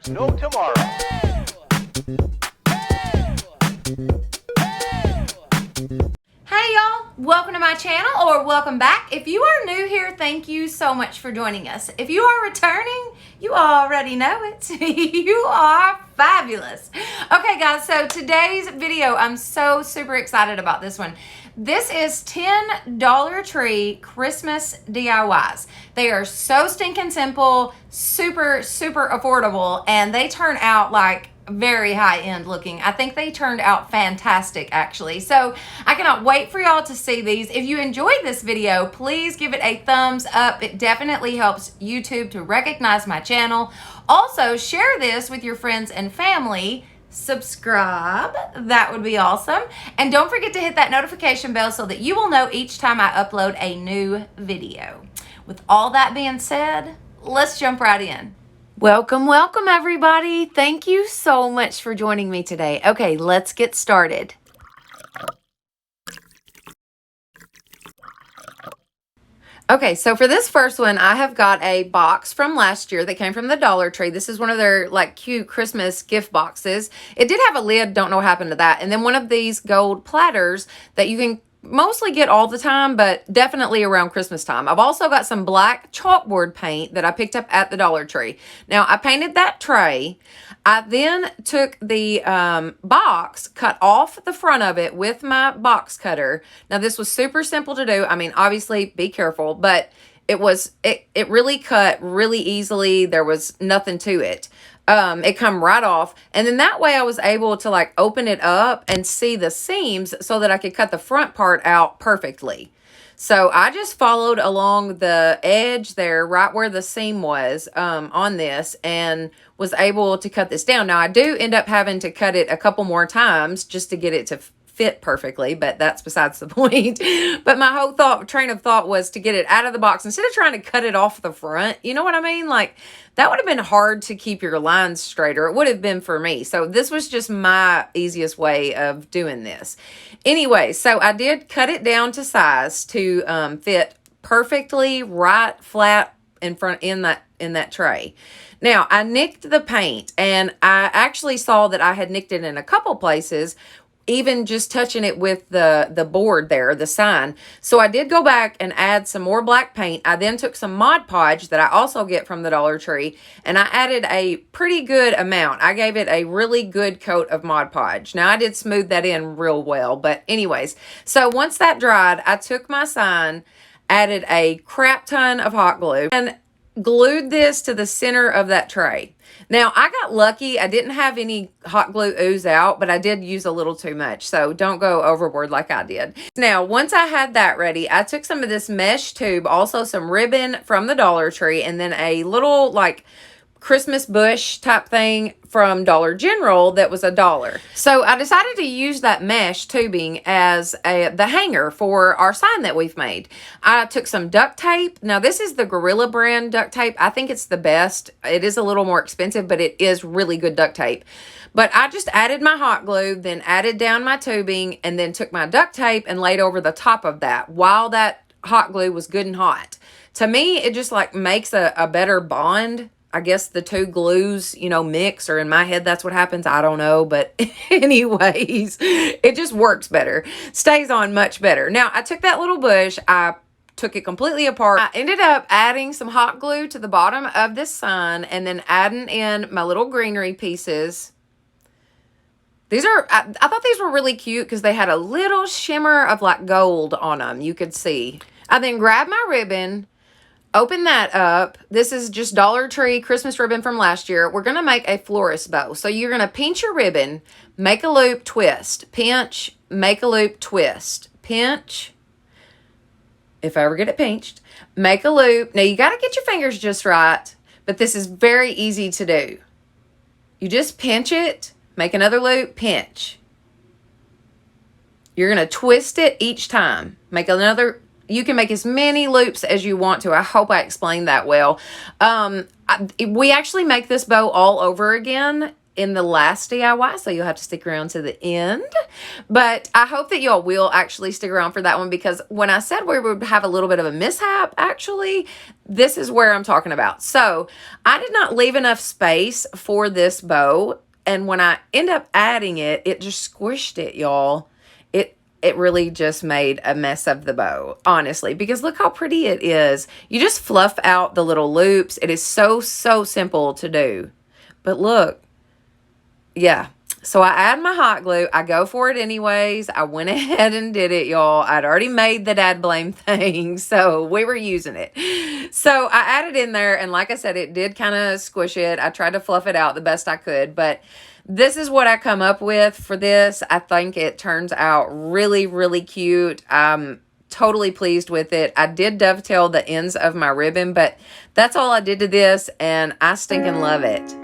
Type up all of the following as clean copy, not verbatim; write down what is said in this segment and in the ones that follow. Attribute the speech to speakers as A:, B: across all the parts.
A: no tomorrow.
B: Hey y'all, welcome to my channel, or welcome back. If you are new here, thank you so much for joining us. If you are returning, you already know it. You are fabulous. Okay guys, so today's video, I'm so super excited about this one. This is 10 Dollar Tree Christmas DIYs. They are so stinking simple, super affordable, and they turn out like very high-end looking. I think they turned out fantastic actually. So I cannot wait for y'all to see these. If you enjoyed this video, please give it a thumbs up. It definitely helps YouTube to recognize my channel. Also, share this with your friends and family. Subscribe, that would be awesome. And don't forget to hit that notification bell so that you will know each time I upload a new video. With all that being said, let's jump right in. Welcome everybody. Thank you so much for joining me today. Okay, let's get started. Okay, so for this first one, I have got a box from last year that came from the Dollar Tree. This is one of their like cute Christmas gift boxes. It did have a lid, don't know what happened to that. And then one of these gold platters that you can mostly get all the time, but definitely around Christmas time. I've also got some black chalkboard paint that I picked up at the Dollar Tree. Now, I painted that tray. I then took the box, cut off the front of it with my box cutter. Now, this was super simple to do. I mean, obviously, be careful, but it really cut really easily. There was nothing to it. It come right off. And then that way I was able to like open it up and see the seams so that I could cut the front part out perfectly. So I just followed along the edge there, right where the seam was on this, and was able to cut this down. Now I do end up having to cut it a couple more times just to get it to fit perfectly, but that's besides the point. But my whole train of thought was to get it out of the box instead of trying to cut it off the front. You know what I mean? Like that would have been hard to keep your lines straight, or it would have been for me. So this was just my easiest way of doing this. Anyway, so I did cut it down to size to fit perfectly right flat in front in that tray. Now I nicked the paint, and I actually saw that I had nicked it in a couple places, even just touching it with the board there, the sign. So I did go back and add some more black paint. I then took some Mod Podge that I also get from the Dollar Tree, and I added a pretty good amount. I gave it a really good coat of Mod Podge. Now I did smooth that in real well, but anyways. So once that dried, I took my sign, added a crap ton of hot glue, and glued this to the center of that tray. Now, I got lucky. I didn't have any hot glue ooze out, but I did use a little too much, so don't go overboard like I did. Now, once I had that ready, I took some of this mesh tube, also some ribbon from the Dollar Tree, and then a little, like, Christmas bush type thing from Dollar General that was $1. So I decided to use that mesh tubing as the hanger for our sign that we've made. I took some duct tape. Now this is the Gorilla brand duct tape. I think it's the best. It is a little more expensive, but it is really good duct tape. But I just added my hot glue, then added down my tubing, and then took my duct tape and laid over the top of that while that hot glue was good and hot. To me, it just like makes a better bond. I guess the two glues, you know, mix, or in my head, that's what happens. I don't know. But anyways, it just works better. Stays on much better. Now, I took that little bush. I took it completely apart. I ended up adding some hot glue to the bottom of this sign and then adding in my little greenery pieces. These are, I thought these were really cute because they had a little shimmer of like gold on them. You could see. I then grabbed my ribbon, open that up. This is just Dollar Tree Christmas ribbon from last year. We're going to make a florist bow. So you're going to pinch your ribbon, make a loop, twist, pinch, make a loop, twist, pinch. If I ever get it pinched, make a loop. Now you got to get your fingers just right, but this is very easy to do. You just pinch it, make another loop, pinch. You're going to twist it each time. Make another. You can make as many loops as you want to. I hope I explained that well. We actually make this bow all over again in the last DIY, so you'll have to stick around to the end. But I hope that y'all will actually stick around for that one, because when I said we would have a little bit of a mishap, actually, this is where I'm talking about. So I did not leave enough space for this bow, and when I end up adding it, it just squished it, y'all. It really just made a mess of the bow, honestly, because look how pretty it is. You just fluff out the little loops. It is so simple to do. But look, yeah. So I add my hot glue. I go for it anyways. I went ahead and did it, y'all. I'd already made the dad blame thing, so we were using it. So I added in there, and like I said, it did kind of squish it. I tried to fluff it out the best I could, but this is what I come up with for this. I think it turns out really cute. I'm totally pleased with it. I did dovetail the ends of my ribbon, but that's all I did to this, and I stinking love it.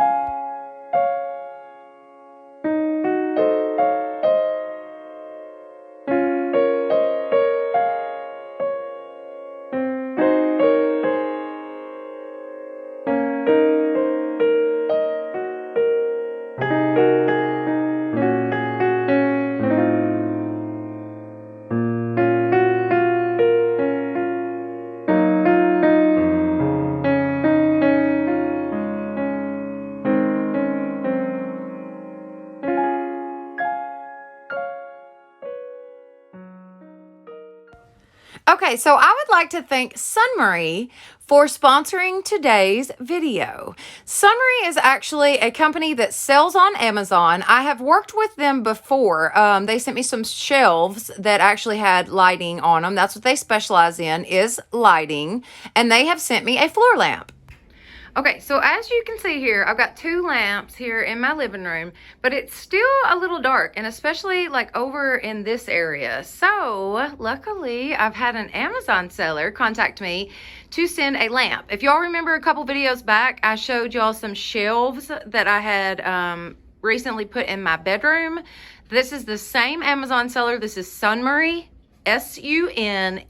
B: Okay, so I would like to thank Sunmarie for sponsoring today's video. Sunmarie is actually a company that sells on Amazon. I have worked with them before. They sent me some shelves that actually had lighting on them. That's what they specialize in, is lighting. And they have sent me a floor lamp. Okay, so as you can see here, I've got 2 lamps here in my living room, but it's still a little dark, and especially like over in this area. So luckily, I've had an Amazon seller contact me to send a lamp. If y'all remember a couple videos back, I showed y'all some shelves that I had recently put in my bedroom. This is the same Amazon seller. This is Sunmarie, S-U-N-M-O-R-Y.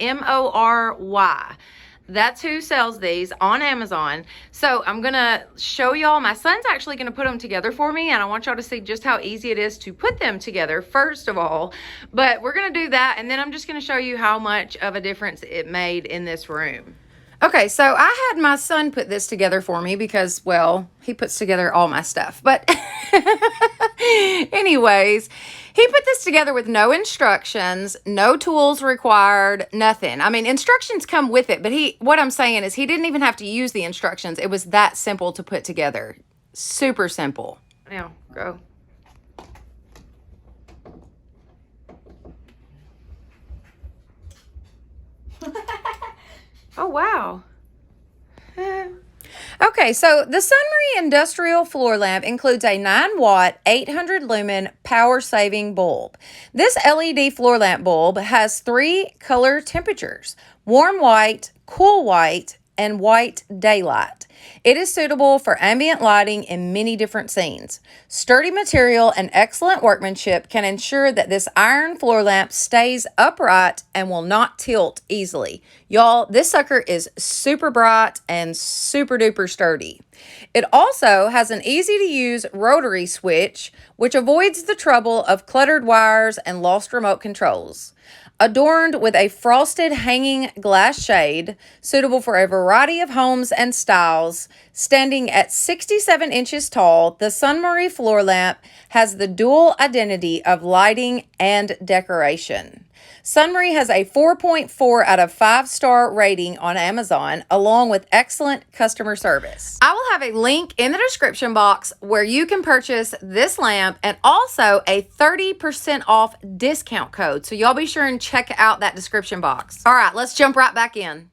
B: That's who sells these on Amazon. So I'm going to show y'all. My son's actually going to put them together for me, and I want y'all to see just how easy it is to put them together, first of all. But we're going to do that, and then I'm just going to show you how much of a difference it made in this room. Okay, so I had my son put this together for me because, well, he puts together all my stuff. But anyways, he put this together with no instructions, no tools required, nothing. I mean, instructions come with it, but what I'm saying is he didn't even have to use the instructions. It was that simple to put together. Super simple. Now, go. Oh, wow. Okay, so the Sunmarie Industrial Floor Lamp includes a 9-watt, 800-lumen power-saving bulb. This LED floor lamp bulb has 3 color temperatures: warm white, cool white, and white daylight. It is suitable for ambient lighting in many different scenes. Sturdy material and excellent workmanship can ensure that this iron floor lamp stays upright and will not tilt easily. Y'all, this sucker is super bright and super duper sturdy. It also has an easy to use rotary switch, which avoids the trouble of cluttered wires and lost remote controls. Adorned with a frosted hanging glass shade, suitable for a variety of homes and styles, standing at 67 inches tall, the Sunmarie floor lamp has the dual identity of lighting and decoration. Sunmarie has a 4.4 out of 5-star rating on Amazon, along with excellent customer service. I will have a link in the description box where you can purchase this lamp, and also a 30% off discount code. So y'all be sure and check out that description box. All right, let's jump right back in.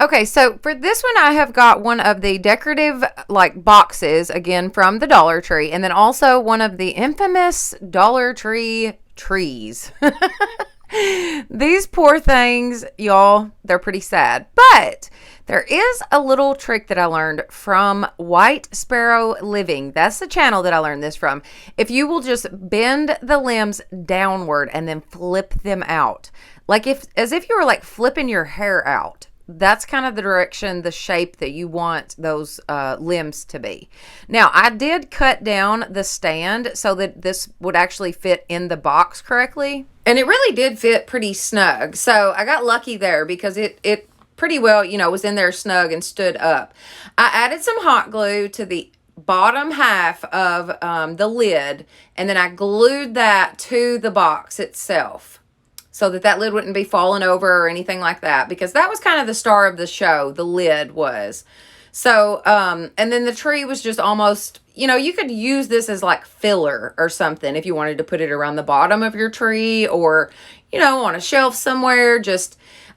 B: Okay, so for this one, I have got one of the decorative like boxes, again from the Dollar Tree, and then also one of the infamous Dollar Tree trees. These poor things, y'all, they're pretty sad. But there is a little trick that I learned from White Sparrow Living. That's the channel that I learned this from. If you will just bend the limbs downward and then flip them out, like as if you were like flipping your hair out. that's kind of the direction, the shape that you want those limbs to be. Now, I did cut down the stand so that this would actually fit in the box correctly. And it really did fit pretty snug. So I got lucky there because it pretty well, was in there snug and stood up. I added some hot glue to the bottom half of the lid, and then I glued that to the box itself so that lid wouldn't be falling over or anything like that, because that was kind of the star of the show, the lid was. So, and then the tree was just almost, you could use this as like filler or something if you wanted to put it around the bottom of your tree or, on a shelf somewhere.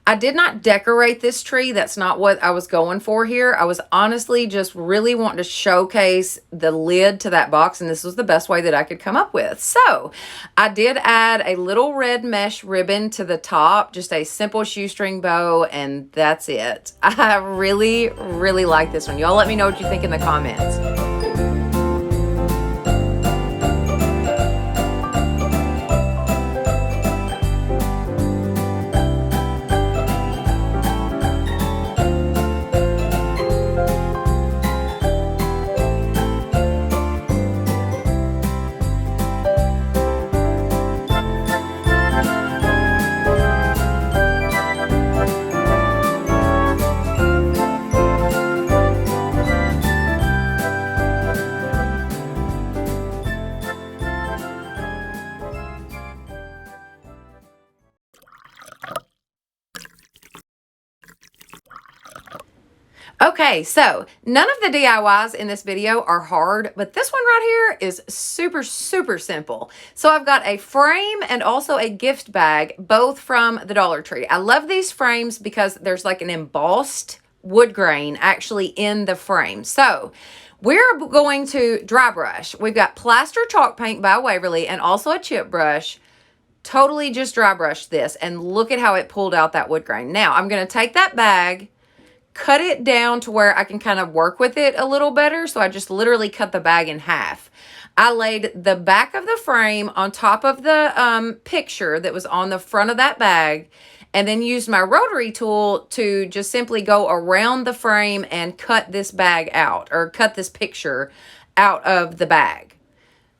B: I did not decorate this tree. That's not what I was going for here. I was honestly just really wanting to showcase the lid to that box, and this was the best way that I could come up with. So I did add a little red mesh ribbon to the top, just a simple shoestring bow, and that's it. I really, really like this one. Y'all let me know what you think in the comments. Okay, so none of the DIYs in this video are hard, but this one right here is super, super simple. So I've got a frame and also a gift bag, both from the Dollar Tree. I love these frames because there's like an embossed wood grain actually in the frame. So we're going to dry brush. We've got plaster chalk paint by Waverly and also a chip brush. Totally just dry brush this, and look at how it pulled out that wood grain. Now I'm going to take that bag, cut it down to where I can kind of work with it a little better. So I just literally cut the bag in half. I laid the back of the frame on top of the picture that was on the front of that bag, and then used my rotary tool to just simply go around the frame and cut this bag out, or cut this picture out of the bag.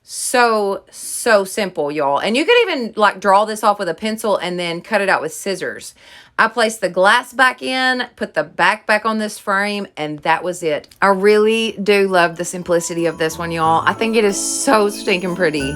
B: So simple, y'all. And you could even like draw this off with a pencil and then cut it out with scissors. I placed the glass back in, put the back on this frame, and that was it. I really do love the simplicity of this one, y'all. I think it is so stinking pretty.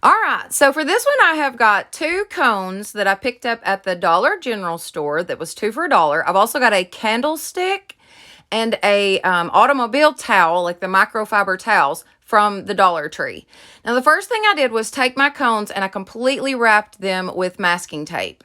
B: All right, so for this one, I have got 2 cones that I picked up at the Dollar General store that was 2 for $1. I've also got a candlestick and a automobile towel, like the microfiber towels from the Dollar Tree. Now, the first thing I did was take my cones and I completely wrapped them with masking tape.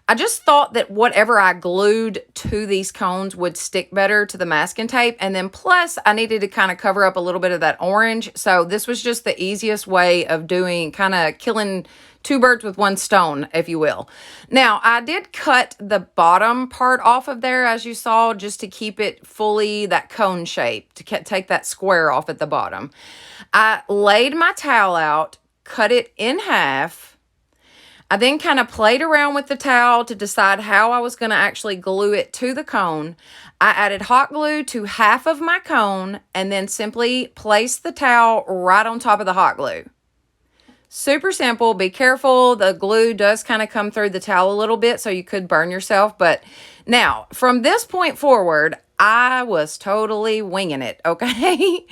B: I just thought that whatever I glued to these cones would stick better to the masking tape. And then plus I needed to kind of cover up a little bit of that orange. So this was just the easiest way of doing, kind of killing 2 birds with 1 stone, if you will. Now, I did cut the bottom part off of there, as you saw, just to keep it fully that cone shape, to take that square off at the bottom. I laid my towel out, cut it in half. I then kind of played around with the towel to decide how I was going to actually glue it to the cone. I added hot glue to half of my cone and then simply placed the towel right on top of the hot glue. Super simple. Be careful. The glue does kind of come through the towel a little bit, so you could burn yourself. But now, from this point forward, I was totally winging it, okay?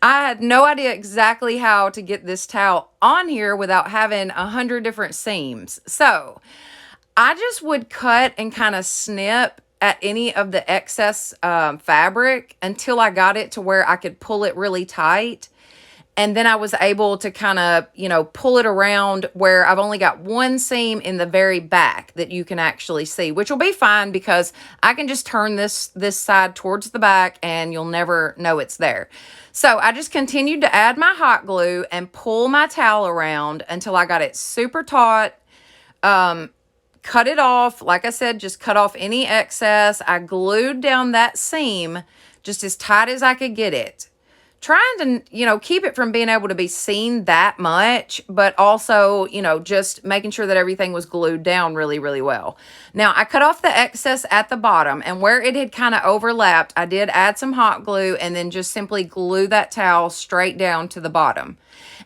B: I had no idea exactly how to get this towel on here without having 100 different seams. So I just would cut and kind of snip at any of the excess fabric until I got it to where I could pull it really tight. And then I was able to kind of, you know, pull it around where I've only got one seam in the very back that you can actually see, which will be fine because I can just turn this side towards the back and you'll never know it's there. So I just continued to add my hot glue and pull my towel around until I got it super taut. Cut it off. Like I said, just cut off any excess. I glued down that seam just as tight as I could get it. Trying to, you know, keep it from being able to be seen that much, but also, you know, just making sure that everything was glued down really, really well. Now, I cut off the excess at the bottom, and where it had kind of overlapped, I did add some hot glue and then just simply glue that towel straight down to the bottom.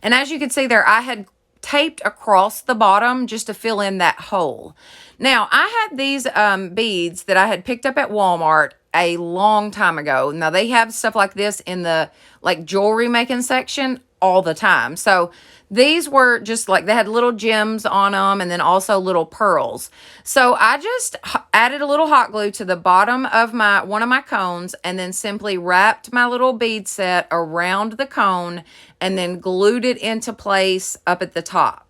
B: And as you can see there, I had taped across the bottom just to fill in that hole. Now, I had these beads that I had picked up at Walmart a long time ago. Now, they have stuff like this in the like jewelry making section all the time. So these were just like, they had little gems on them and then also little pearls. So I just added a little hot glue to the bottom of one of my cones and then simply wrapped my little bead set around the cone and then glued it into place up at the top.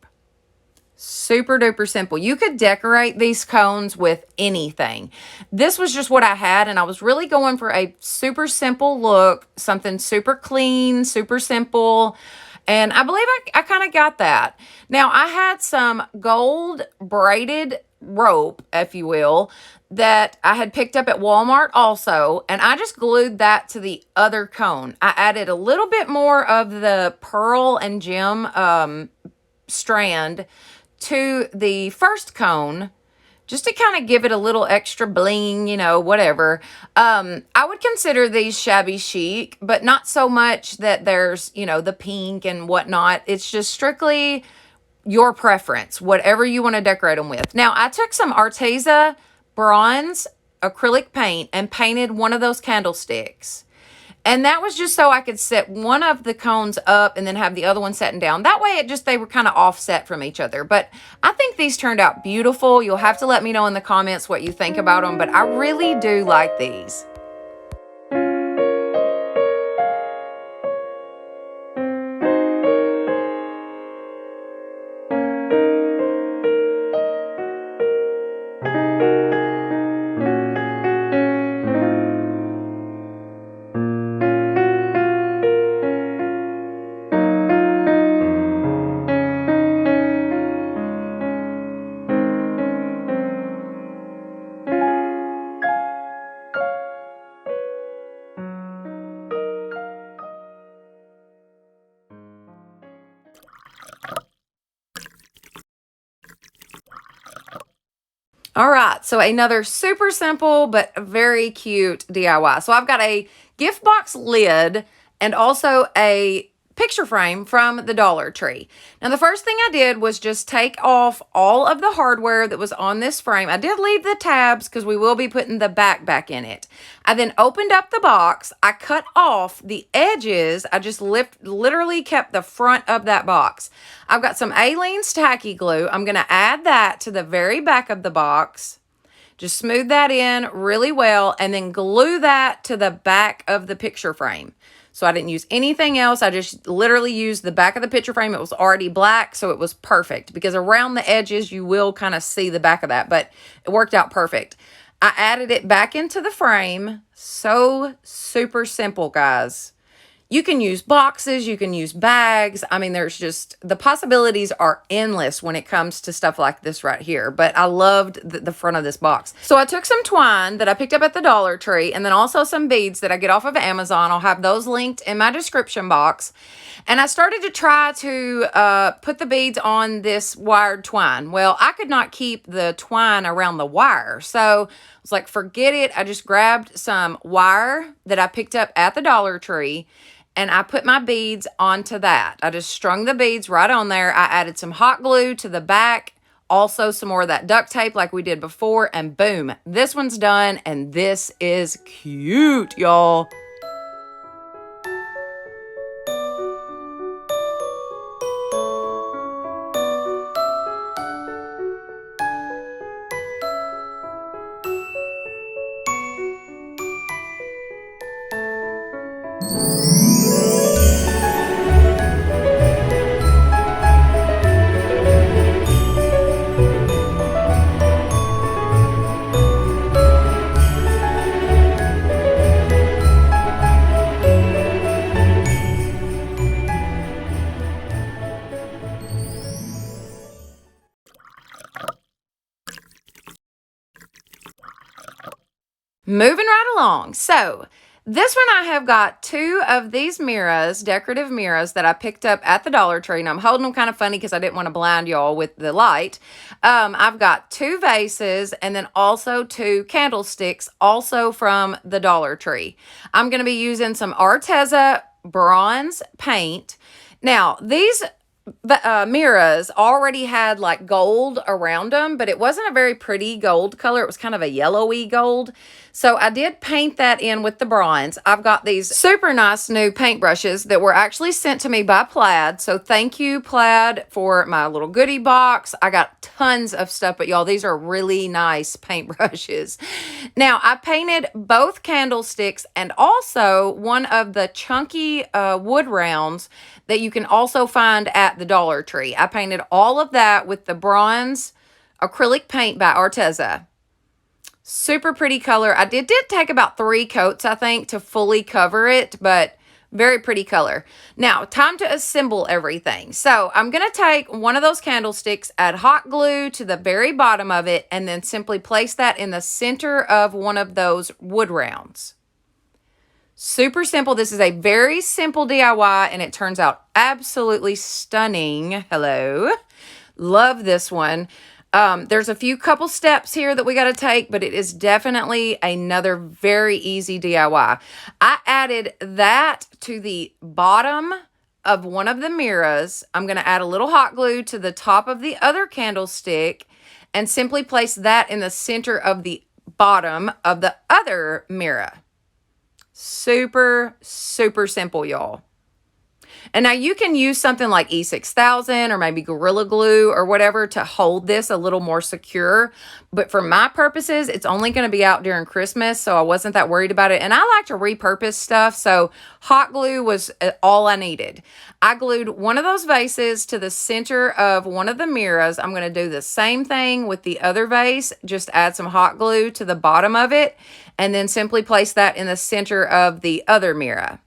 B: Super duper simple. You could decorate these cones with anything. This was just what I had, and I was really going for a super simple look, something super clean, super simple, and I believe I kind of got that. Now, I had some gold braided rope, if you will, that I had picked up at Walmart also, and I just glued that to the other cone. I added a little bit more of the pearl and gem strand to the first cone just to kind of give it a little extra bling, you know, whatever. I would consider these shabby chic, but not so much that there's, you know, the pink and whatnot. It's just strictly your preference, whatever you want to decorate them with. Now, I took some Arteza bronze acrylic paint and painted one of those candlesticks. And that was just so I could set one of the cones up and then have the other one setting down. That way they were kind of offset from each other. But I think these turned out beautiful. You'll have to let me know in the comments what you think about them. But I really do like these. All right, so another super simple but very cute DIY. So I've got a gift box lid and also a picture frame from the Dollar Tree. Now, the first thing I did was just take off all of the hardware that was on this frame. I did leave the tabs because we will be putting the back in it. I then opened up the box. I cut off the edges. I just literally kept the front of that box. I've got some Aleene's tacky glue. I'm going to add that to the very back of the box. Just smooth that in really well and then glue that to the back of the picture frame. So I didn't use anything else. I just literally used the back of the picture frame. It was already black, so it was perfect because around the edges, you will kind of see the back of that, but it worked out perfect. I added it back into the frame. So super simple, guys. You can use boxes, you can use bags. I mean, there's just, the possibilities are endless when it comes to stuff like this right here. But I loved the front of this box. So I took some twine that I picked up at the Dollar Tree and then also some beads that I get off of Amazon. I'll have those linked in my description box. And I started to try to put the beads on this wired twine. Well, I could not keep the twine around the wire. So I was like, forget it. I just grabbed some wire that I picked up at the Dollar Tree and I put my beads onto that. I just strung the beads right on there. I added some hot glue to the back, also some more of that duct tape like we did before, and boom, this one's done, and this is cute, y'all. Moving right along. So this one I have got two of these mirrors, decorative mirrors that I picked up at the Dollar Tree. And I'm holding them kind of funny because I didn't want to blind y'all with the light. I've got two vases and then also two candlesticks, also from the Dollar Tree. I'm going to be using some Arteza bronze paint. Now, these mirrors already had like gold around them, but it wasn't a very pretty gold color. It was kind of a yellowy gold. So I did paint that in with the bronze. I've got these super nice new paintbrushes that were actually sent to me by Plaid. So thank you, Plaid, for my little goodie box. I got tons of stuff, but y'all, these are really nice paintbrushes. Now, I painted both candlesticks and also one of the chunky wood rounds that you can also find at the Dollar Tree. I painted all of that with the bronze acrylic paint by Arteza. Super pretty color. I did take about 3 coats, I think, to fully cover it, but very pretty color. Now, time to assemble everything. So I'm going to take one of those candlesticks, add hot glue to the very bottom of it, and then simply place that in the center of one of those wood rounds. Super simple. This is a very simple DIY, and it turns out absolutely stunning. Hello. Love this one. There's a couple steps here that we got to take, but it is definitely another very easy DIY. I added that to the bottom of one of the mirrors. I'm going to add a little hot glue to the top of the other candlestick and simply place that in the center of the bottom of the other mirror. Super, super simple, y'all. And now you can use something like E6000 or maybe Gorilla Glue or whatever to hold this a little more secure. But for my purposes, it's only going to be out during Christmas, so I wasn't that worried about it. And I like to repurpose stuff, so hot glue was all I needed. I glued one of those vases to the center of one of the mirrors. I'm going to do the same thing with the other vase. Just add some hot glue to the bottom of it and then simply place that in the center of the other mirror.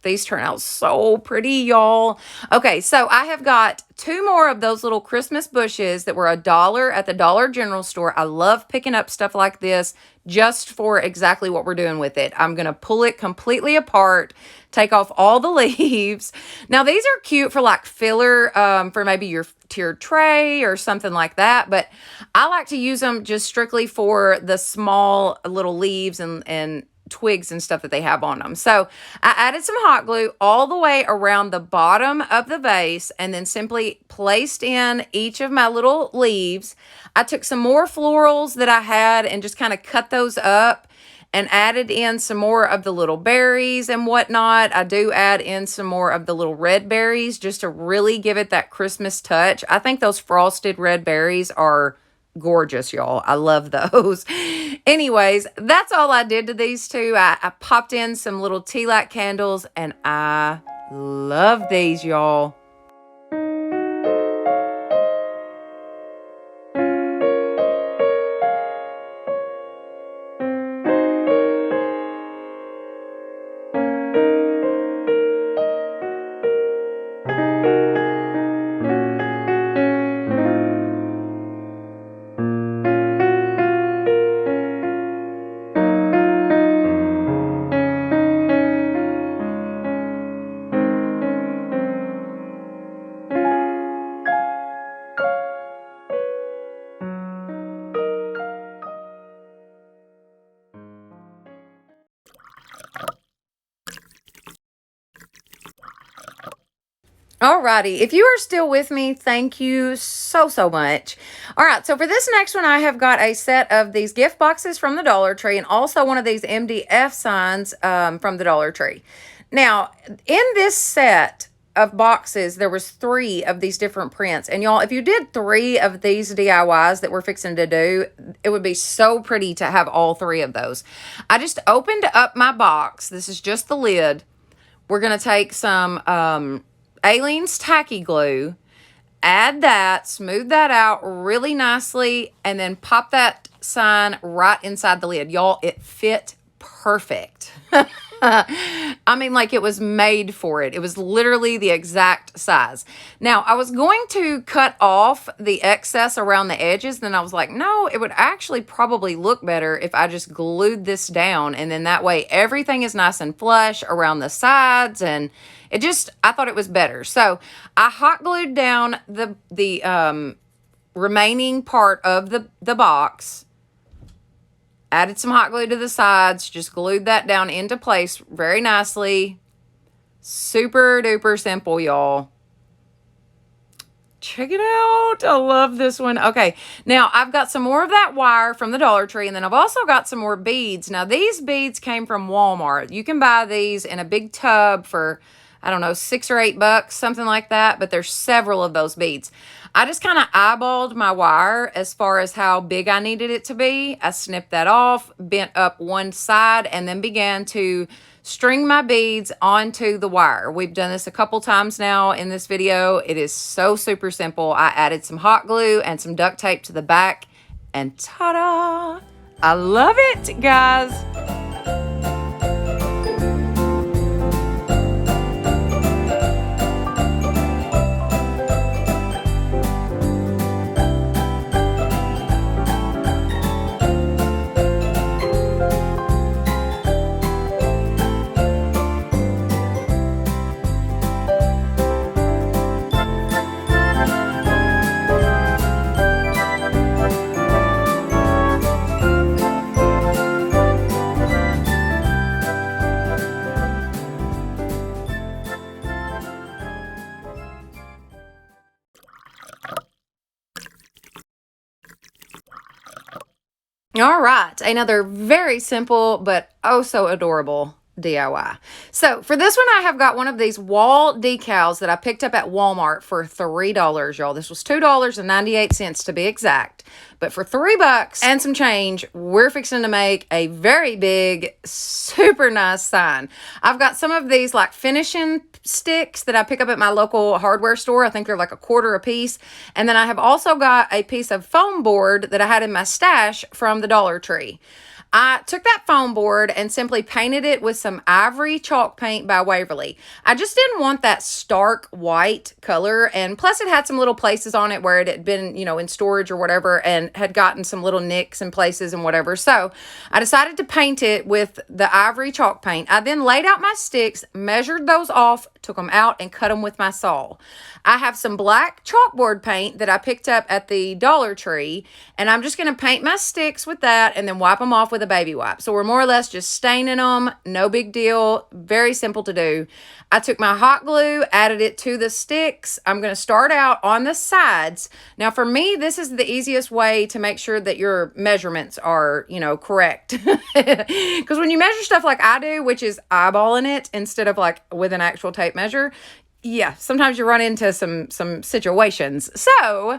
B: These turn out so pretty, y'all. Okay, so I have got 2 more of those little Christmas bushes that were $1 at the Dollar General store. I love picking up stuff like this just for exactly what we're doing with it. I'm going to pull it completely apart, take off all the leaves. Now, these are cute for like filler for maybe your tray or something like that, but I like to use them just strictly for the small little leaves and twigs and stuff that they have on them. So I added some hot glue all the way around the bottom of the vase and then simply placed in each of my little leaves. I took some more florals that I had and just kind of cut those up and added in some more of the little berries and whatnot. I do add in some more of the little red berries just to really give it that Christmas touch. I think those frosted red berries are gorgeous, y'all. I love those. Anyways, that's all I did to these two. I popped in some little tea light candles and I love these, y'all. Alrighty, if you are still with me, thank you so much. All right, so for this next one, I have got a set of these gift boxes from the Dollar Tree and also one of these MDF signs from the Dollar Tree. Now, in this set of boxes, there was 3 of these different prints. And y'all, if you did 3 of these DIYs that we're fixing to do, it would be so pretty to have all 3 of those. I just opened up my box. This is just the lid. We're going to take some Aleene's tacky glue, add that, smooth that out really nicely, and then pop that sign right inside the lid. Y'all, it fit perfect. I mean, like it was made for it. It was literally the exact size. Now, I was going to cut off the excess around the edges. Then I was like, no, it would actually probably look better if I just glued this down. And then that way everything is nice and flush around the sides. And it just, I thought it was better. So I hot glued down the remaining part of the box. Added some hot glue to the sides, just glued that down into place very nicely. Super duper simple, y'all. Check it out. I love this one. Okay, now I've got some more of that wire from the Dollar Tree, and then I've also got some more beads. Now, these beads came from Walmart. You can buy these in a big tub for, I don't know, $6 or $8, something like that, but there's several of those beads. I just kind of eyeballed my wire as far as how big I needed it to be. I snipped that off, bent up one side, and then began to string my beads onto the wire. We've done this a couple times now in this video. It is so super simple. I added some hot glue and some duct tape to the back, and ta-da! I love it, guys. All right, another very simple but oh so adorable DIY. So for this one, I have got one of these wall decals that I picked up at Walmart for $3, y'all. This was $2.98 to be exact. But for $3 and some change, we're fixing to make a very big, super nice sign. I've got some of these like finishing sticks that I pick up at my local hardware store. I think they're like $1 a piece. And then I have also got a piece of foam board that I had in my stash from the Dollar Tree. I took that foam board and simply painted it with some ivory chalk paint by Waverly. I just didn't want that stark white color, and plus it had some little places on it where it had been, you know, in storage or whatever and had gotten some little nicks and places and whatever. So I decided to paint it with the ivory chalk paint. I then laid out my sticks, measured those off, took them out, and cut them with my saw. I have some black chalkboard paint that I picked up at the Dollar Tree, and I'm just going to paint my sticks with that and then wipe them off with a baby wipe. So we're more or less just staining them. No big deal. Very simple to do. I took my hot glue, added it to the sticks. I'm going to start out on the sides. Now for me, this is the easiest way to make sure that your measurements are, you know, correct. Because when you measure stuff like I do, which is eyeballing it instead of like with an actual tape measure, yeah, sometimes you run into some situations. So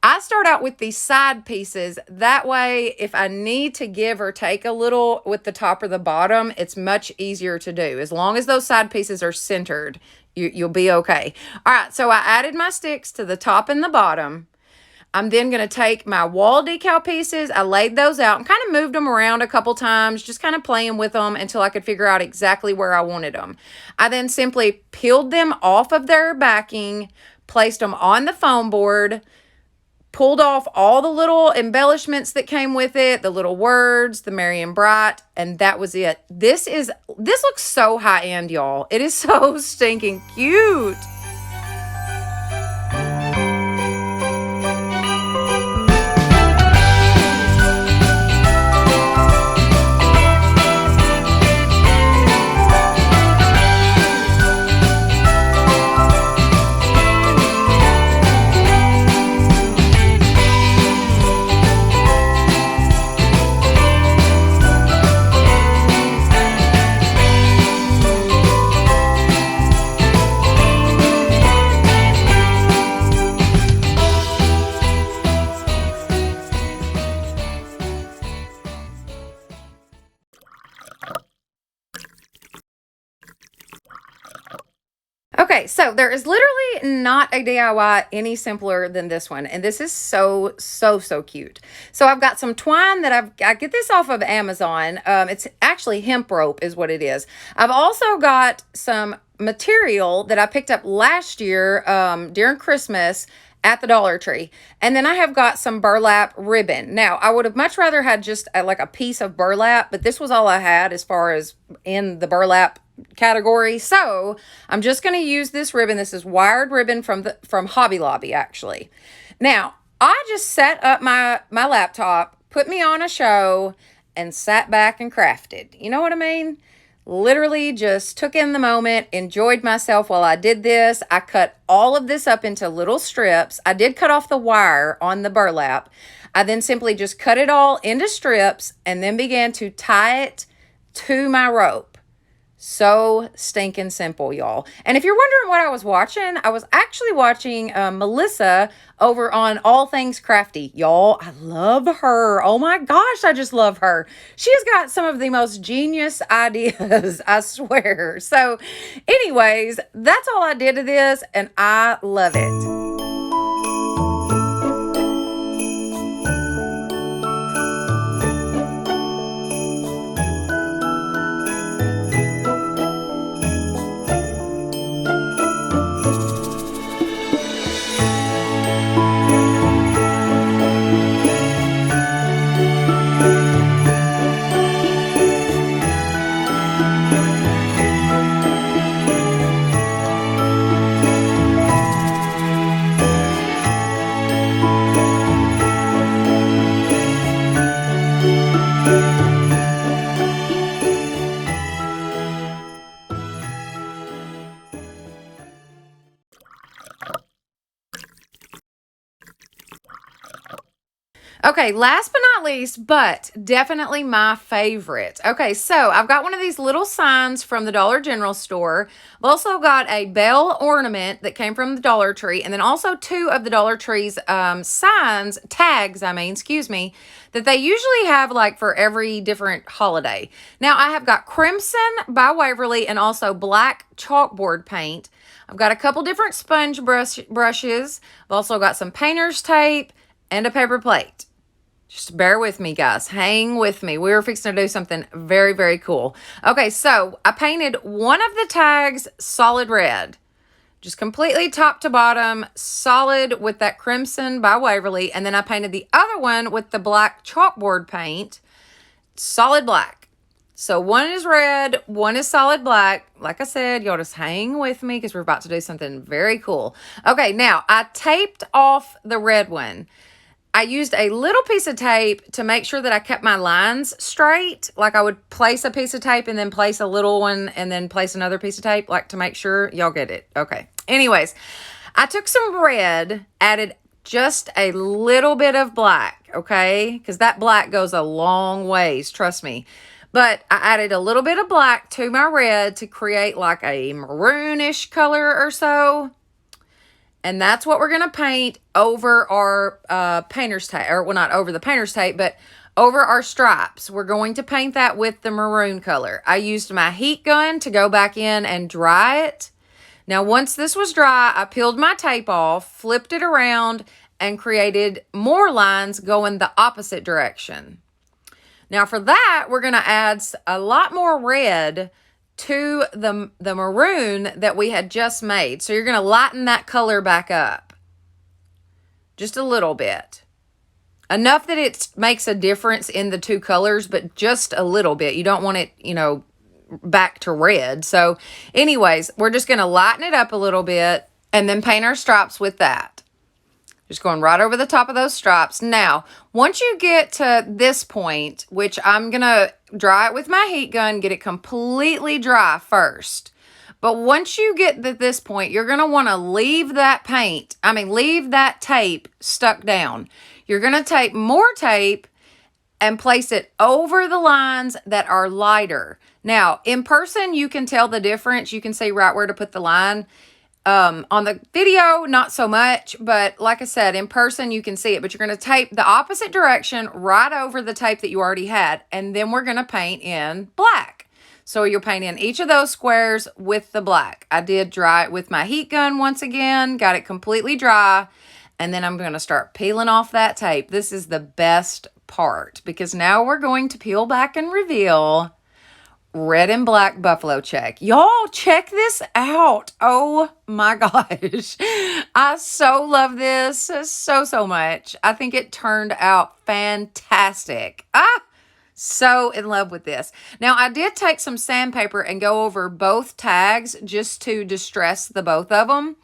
B: I start out with these side pieces. That way, if I need to give or take a little with the top or the bottom, it's much easier to do. As long as those side pieces are centered, you'll be okay. All right, so I added my sticks to the top and the bottom. I'm then going to take my wall decal pieces. I laid those out and kind of moved them around a couple times, just kind of playing with them until I could figure out exactly where I wanted them. I then simply peeled them off of their backing, placed them on the foam board, pulled off all the little embellishments that came with it, the little words, the Merry and Bright, and that was it. This looks so high-end, y'all. It is so stinking cute. So there is literally not a DIY any simpler than this one. And this is so, so, so cute. So I've got some twine that I get this off of Amazon. It's actually hemp rope is what it is. I've also got some material that I picked up last year during Christmas at the Dollar Tree. And then I have got some burlap ribbon. Now, I would have much rather had just like a piece of burlap, but this was all I had as far as in the burlap category. So I'm just going to use this ribbon. This is wired ribbon from Hobby Lobby, actually. Now, I just set up my laptop, put me on a show, and sat back and crafted. You know what I mean? Literally just took in the moment, enjoyed myself while I did this. I cut all of this up into little strips. I did cut off the wire on the burlap. I then simply just cut it all into strips and then began to tie it to my rope. So stinking simple, y'all. And if you're wondering what I was watching, I was actually watching Melissa over on All Things Crafty. Y'all, I love her. Oh my gosh, I just love her. She has got some of the most genius ideas, I swear. So anyways, that's all I did to this, and I love it. Okay, last but not least, but definitely my favorite. Okay, so I've got one of these little signs from the Dollar General store. I've also got a bell ornament that came from the Dollar Tree, and then also two of the Dollar Tree's tags, that they usually have like for every different holiday. Now, I have got Crimson by Waverly and also black chalkboard paint. I've got a couple different sponge brushes. I've also got some painter's tape and a paper plate. Just bear with me, guys. Hang with me. We're fixing to do something very, very cool. Okay, so I painted one of the tags solid red. Just completely top to bottom, solid with that Crimson by Waverly. And then I painted the other one with the black chalkboard paint, solid black. So one is red, one is solid black. Like I said, y'all just hang with me because we're about to do something very cool. Okay, now I taped off the red one. I used a little piece of tape to make sure that I kept my lines straight. Like I would place a piece of tape and then place a little one and then place another piece of tape, like to make sure y'all get it. Okay. Anyways, I took some red, added just a little bit of black, okay? Because that black goes a long ways, trust me. But I added a little bit of black to my red to create like a maroonish color or so. And that's what we're going to paint over our painter's tape, or well, not over the painter's tape, but over our stripes. We're going to paint that with the maroon color. I used my heat gun to go back in and dry it. Now, once this was dry, I peeled my tape off, flipped it around, and created more lines going the opposite direction. Now, for that, we're going to add a lot more red to the maroon that we had just made. So you're going to lighten that color back up just a little bit. Enough that it makes a difference in the two colors, but just a little bit. You don't want it, back to red. So anyways, we're just going to lighten it up a little bit and then paint our stripes with that. Just going right over the top of those stripes. Now, once you get to this point, which I'm going to dry it with my heat gun, get it completely dry first. But once you get to this point, you're going to want to leave that tape stuck down. You're going to take more tape and place it over the lines that are lighter. Now, in person, you can tell the difference. You can see right where to put the line. On the video, not so much, but like I said, in person, you can see it, but you're going to tape the opposite direction right over the tape that you already had, and then we're going to paint in black. So you'll paint in each of those squares with the black. I did dry it with my heat gun once again, got it completely dry, and then I'm going to start peeling off that tape. This is the best part because now we're going to peel back and reveal red and black buffalo check. Y'all, check this out. Oh my gosh. I so love this so much. I think it turned out fantastic. So in love with this. Now, I did take some sandpaper and go over both tags just to distress the both of them.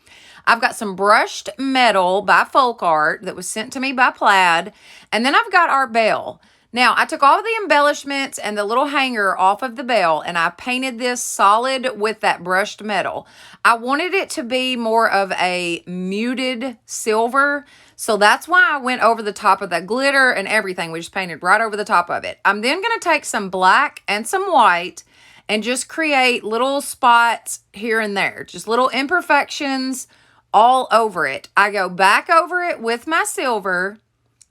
B: I've got some brushed metal by Folk Art that was sent to me by Plaid. And then I've got our bell. Now, I took all the embellishments and the little hanger off of the bell, and I painted this solid with that brushed metal. I wanted it to be more of a muted silver, so that's why I went over the top of that glitter and everything. We just painted right over the top of it. I'm then going to take some black and some white and just create little spots here and there, just little imperfections all over it. I go back over it with my silver,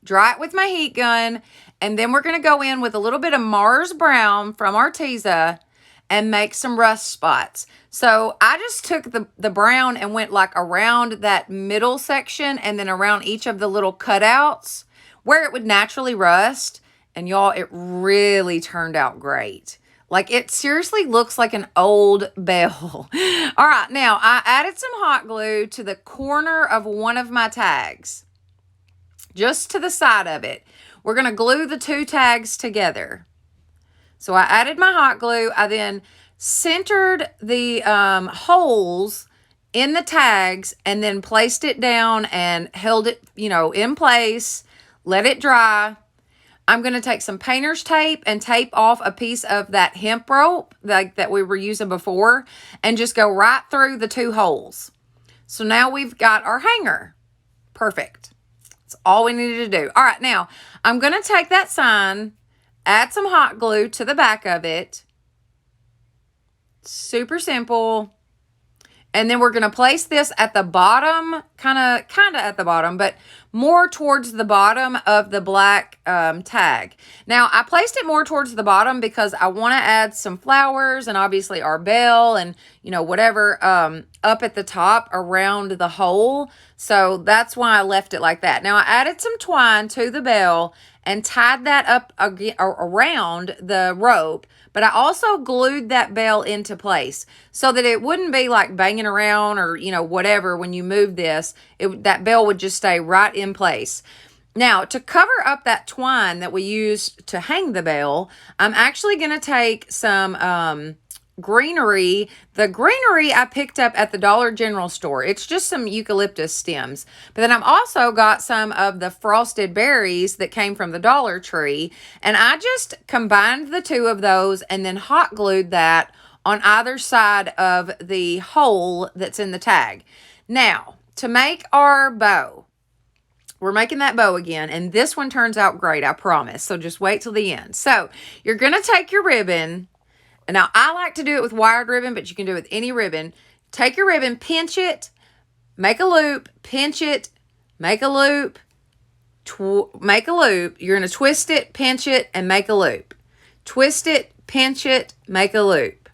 B: dry it with my heat gun, and then we're going to go in with a little bit of Mars Brown from Arteza and make some rust spots. So I just took the brown and went like around that middle section and then around each of the little cutouts where it would naturally rust. And y'all, it really turned out great. Like, it seriously looks like an old bell. All right, now I added some hot glue to the corner of one of my tags, just to the side of it. We're going to glue the two tags together. So I added my hot glue. I then centered the holes in the tags and then placed it down and held it, in place, let it dry. I'm going to take some painter's tape and tape off a piece of that hemp rope that we were using before and just go right through the two holes. So now we've got our hanger. Perfect. That's all we needed to do. All right, now I'm going to take that sign, add some hot glue to the back of it. Super simple. And then we're going to place this at the bottom, kind of at the bottom, but more towards the bottom of the black tag. Now, I placed it more towards the bottom because I want to add some flowers and obviously our bell and, whatever up at the top around the hole. So that's why I left it like that. Now, I added some twine to the bell and tied that up around the rope. But I also glued that bell into place so that it wouldn't be like banging around or, whatever when you move this. That bell would just stay right in place. Now, to cover up that twine that we used to hang the bell, I'm actually going to take some greenery. The greenery I picked up at the Dollar General store. It's just some eucalyptus stems. But then I've also got some of the frosted berries that came from the Dollar Tree. And I just combined the two of those and then hot glued that on either side of the hole that's in the tag. Now, to make our bow, we're making that bow again. And this one turns out great, I promise. So just wait till the end. So you're going to take your ribbon. And now, I like to do it with wired ribbon, but you can do it with any ribbon. Take your ribbon, pinch it, make a loop, pinch it, make a loop, make a loop. You're going to twist it, pinch it, and make a loop. Twist it, pinch it, make a loop.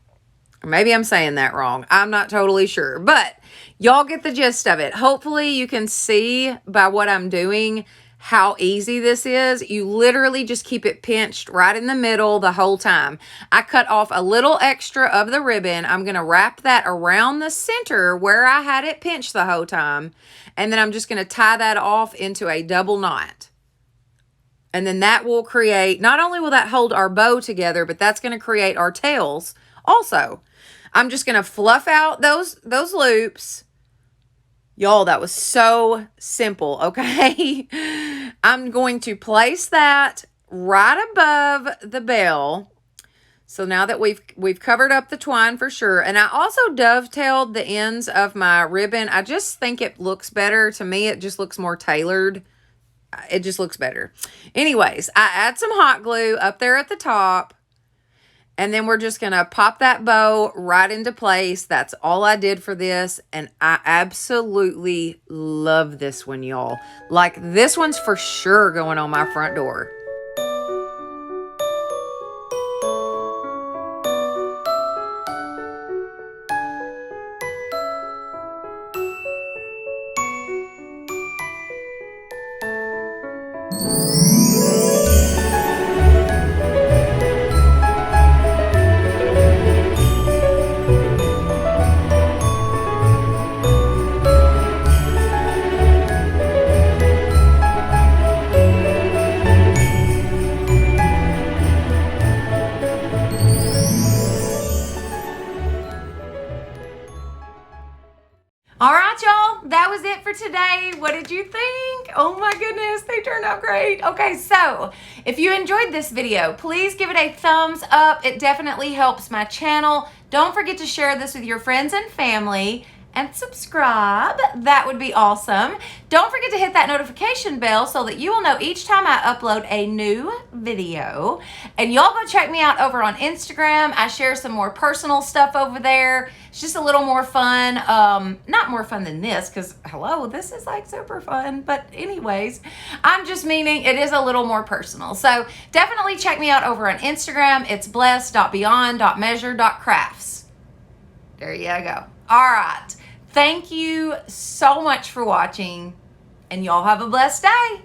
B: Or maybe I'm saying that wrong. I'm not totally sure. But y'all get the gist of it. Hopefully, you can see by what I'm doing how easy this is. You literally just keep it pinched right in the middle the whole time. I cut off a little extra of the ribbon. I'm going to wrap that around the center where I had it pinched the whole time. And then I'm just going to tie that off into a double knot. And then that will create, not only will that hold our bow together, but that's going to create our tails also. I'm just going to fluff out those loops. Y'all, that was so simple, okay? I'm going to place that right above the bell. So now that we've covered up the twine for sure. And I also dovetailed the ends of my ribbon. I just think it looks better. To me, it just looks more tailored. It just looks better. Anyways, I add some hot glue up there at the top. And then we're just going to pop that bow right into place. That's all I did for this. And I absolutely love this one, y'all. Like, this one's for sure going on my front door. All right, y'all, that was it for today. What did you think? Oh my goodness, they turned out great. Okay, so if you enjoyed this video, please give it a thumbs up. It definitely helps my channel. Don't forget to share this with your friends and family and subscribe. That would be awesome. Don't forget to hit that notification bell so that you will know each time I upload a new video. And y'all go check me out over on Instagram. I share some more personal stuff over there. It's just a little more fun. Not more fun than this, because hello, this is like super fun. But anyways, I'm just meaning it is a little more personal. So definitely check me out over on Instagram. It's bless.beyond.measure.crafts. There you go. All right. Thank you so much for watching, and y'all have a blessed day.